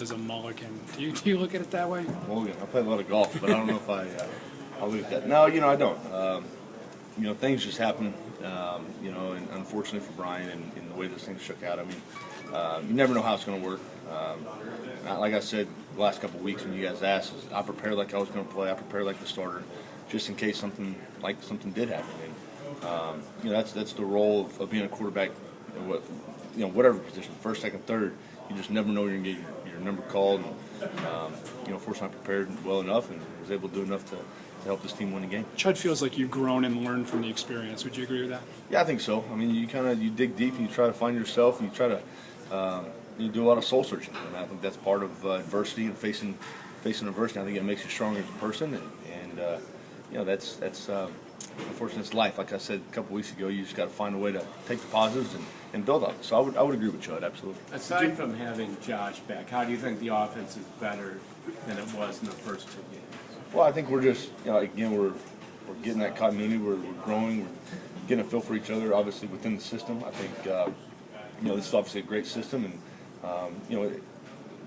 as a mulligan. Do you look at it that way? Mulligan. I play a lot of golf, but I don't know if I look at that. No, I don't. Things just happen. And unfortunately for Brian and the way this thing shook out, I mean, you never know how it's going to work. Like I said the last couple of weeks when you guys asked, I prepared like I was going to play. I prepared like the starter, just in case something did happen. And that's the role of being a quarterback. Whatever position, first, second, third, you just never know you're going to get your number called. And, fortunately, I prepared well enough and was able to do enough to help this team win the game. Chud feels like you've grown and learned from the experience. Would you agree with that? Yeah, I think so. I mean, you dig deep and you try to find yourself and you try to you do a lot of soul searching. And I think that's part of adversity and facing adversity. I think it makes you stronger as a person. And that's unfortunately it's life. Like I said a couple weeks ago, you just got to find a way to take the positives and build on it. So I would agree with Chud, absolutely. Aside from having Josh back, how do you think the offense is better than it was in the first 2 games? Well, I think we're just, again, we're getting that continuity. We're growing. We're getting a feel for each other, obviously, within the system. I think, this is obviously a great system. And,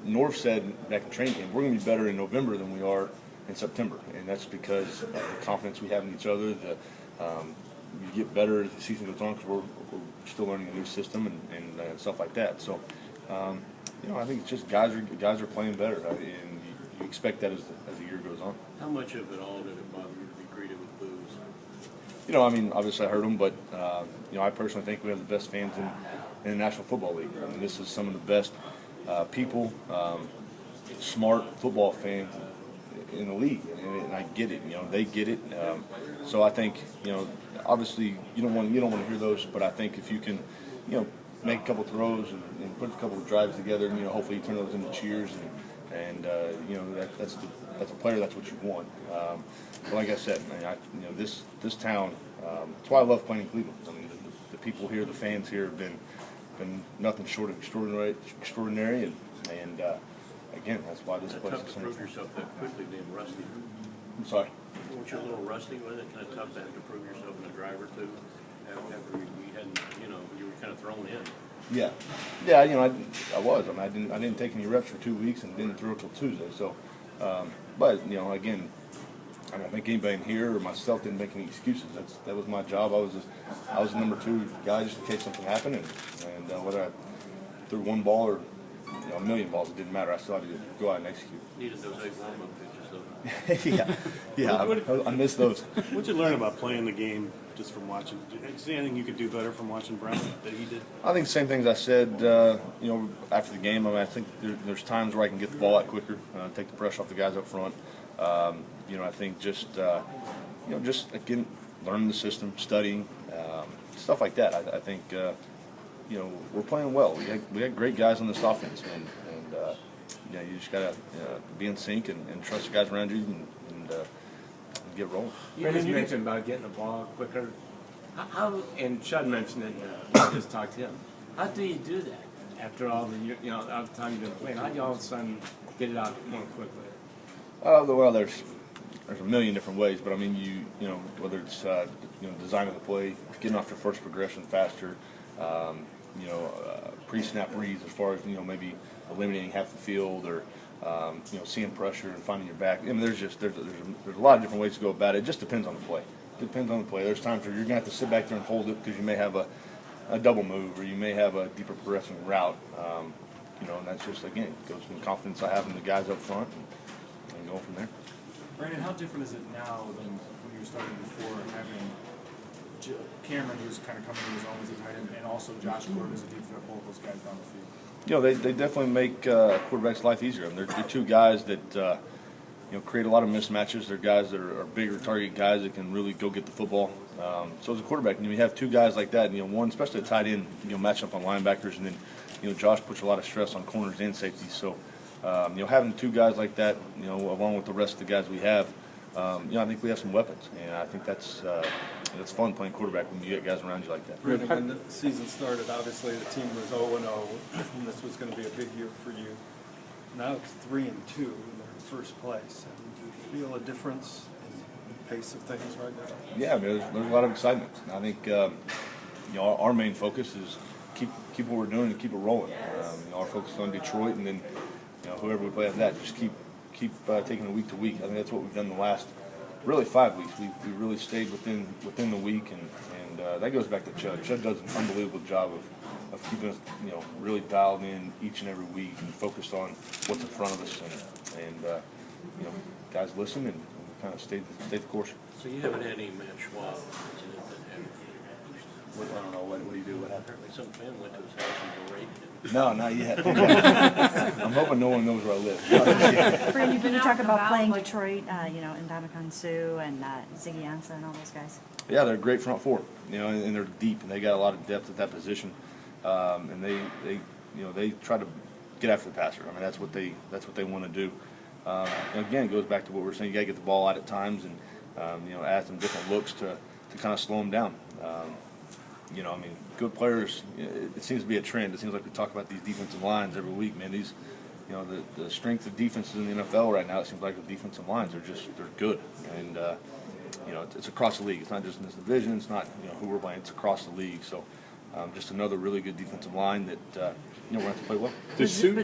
Norv said back in training camp, we're going to be better in November than we are in September. And that's because of the confidence we have in each other. You get better as the season goes on because we're still learning a new system and stuff like that. So, I think it's just guys are playing better. And you expect that as the year goes on. How much of it all did it bother you to be greeted with boos? Obviously I heard them, but I personally think we have the best fans in the National Football League. I mean, this is some of the best people, smart football fans in the league, and I get it. They get it. So I think obviously you don't want to hear those, but I think if you can, make a couple throws and put a couple of drives together, and hopefully you turn those into cheers and that's a player. That's what you want. But like I said, man, this town. That's why I love playing in Cleveland. I mean, the people here, the fans here, have been nothing short of extraordinary. And again, that's why this place Tough is to prove yourself that quickly, being rusty. I'm sorry. Weren't you a little rusty with it? Kind of tough to have to prove yourself in a drive or two after you hadn't, you were kind of thrown in. Yeah. I was. I mean, I didn't take any reps for 2 weeks and didn't throw until Tuesday. So, but again, I think anybody in here or myself didn't make any excuses. That was my job. I was the number 2 guy just in case something happened, and whether I threw one ball or a million balls, it didn't matter. I still had to go out and execute. Needed those 8 warm-up pitches, though. yeah. I miss those. What'd you learn about playing the game just from watching? Did you see anything you could do better from watching Brown that he did? I think the same things I said, after the game. I mean, I think there's times where I can get the ball out quicker, take the pressure off the guys up front. I think just again, learning the system, studying, stuff like that. I think, we're playing well. We got great guys on this offense, and you just gotta be in sync and trust the guys around you and get rolling. You just mentioned about getting the ball quicker. How and Chud mentioned it. We just talked to him. How do you do that after all the time you've been playing? How do you all of a sudden get it out more quickly? Well, there's a million different ways, but I mean, whether it's designing the play, getting off your first progression faster, pre-snap reads as far as maybe eliminating half the field or seeing pressure and finding your back. I mean, there's a lot of different ways to go about it. It just depends on the play. There's times where you're gonna have to sit back there and hold it because you may have a double move or you may have a deeper progressing route. And that's just, again, it goes from the confidence I have in the guys up front and go from there. Brandon, how different is it now than when you were starting before, having Cameron, who's kind of coming to his own as a tight end, and also Josh Gordon as a deep threat, both those guys down the field? They definitely make quarterback's life easier. I mean, they're 2 guys that create a lot of mismatches. They're guys that are bigger target guys that can really go get the football. So as a quarterback, you have 2 guys like that, one, especially a tight end, matching up on linebackers, and then Josh puts a lot of stress on corners and safeties. So having 2 guys like that, along with the rest of the guys we have, I think we have some weapons, and I think that's fun playing quarterback when you get guys around you like that. Brandon, when the season started, obviously the team was 0-0, and this was going to be a big year for you. Now it's 3-2, and they're in first place. Do you feel a difference in the pace of things right now? Yeah, there's a lot of excitement. I think our main focus is keep what we're doing and keep it rolling. Our focus is on Detroit, and then whoever we play after that, just keep taking it week to week. I think that's what we've done the last really 5 weeks. We really stayed within the week, and that goes back to Chud. Chud does an unbelievable job of keeping us, really dialed in each and every week and focused on what's in front of us, and guys listen and kind of stay the course. So you haven't had any Matt Schwab incident that happened? I don't know what do you do? What happened? Apparently some fan went to his house and berated him. No, not yet. I'm hoping no one knows where I live. Brandon, when you talk about playing Detroit, and Dominican Sue and Ziggy Ansah and all those guys. Yeah, they're a great front four, and they're deep, and they got a lot of depth at that position, and they try to get after the passer. I mean, that's what they want to do. And again, it goes back to what we were saying. You got to get the ball out at times, and add some different looks to kind of slow them down. I mean, good players. It seems to be a trend. It seems like we talk about these defensive lines every week, man. These, the strength of defenses in the NFL right now. It seems like the defensive lines they're good, and it's across the league. It's not just in this division. It's not who we're playing. It's across the league. So, just another really good defensive line that we're going to have to play well. Does Sue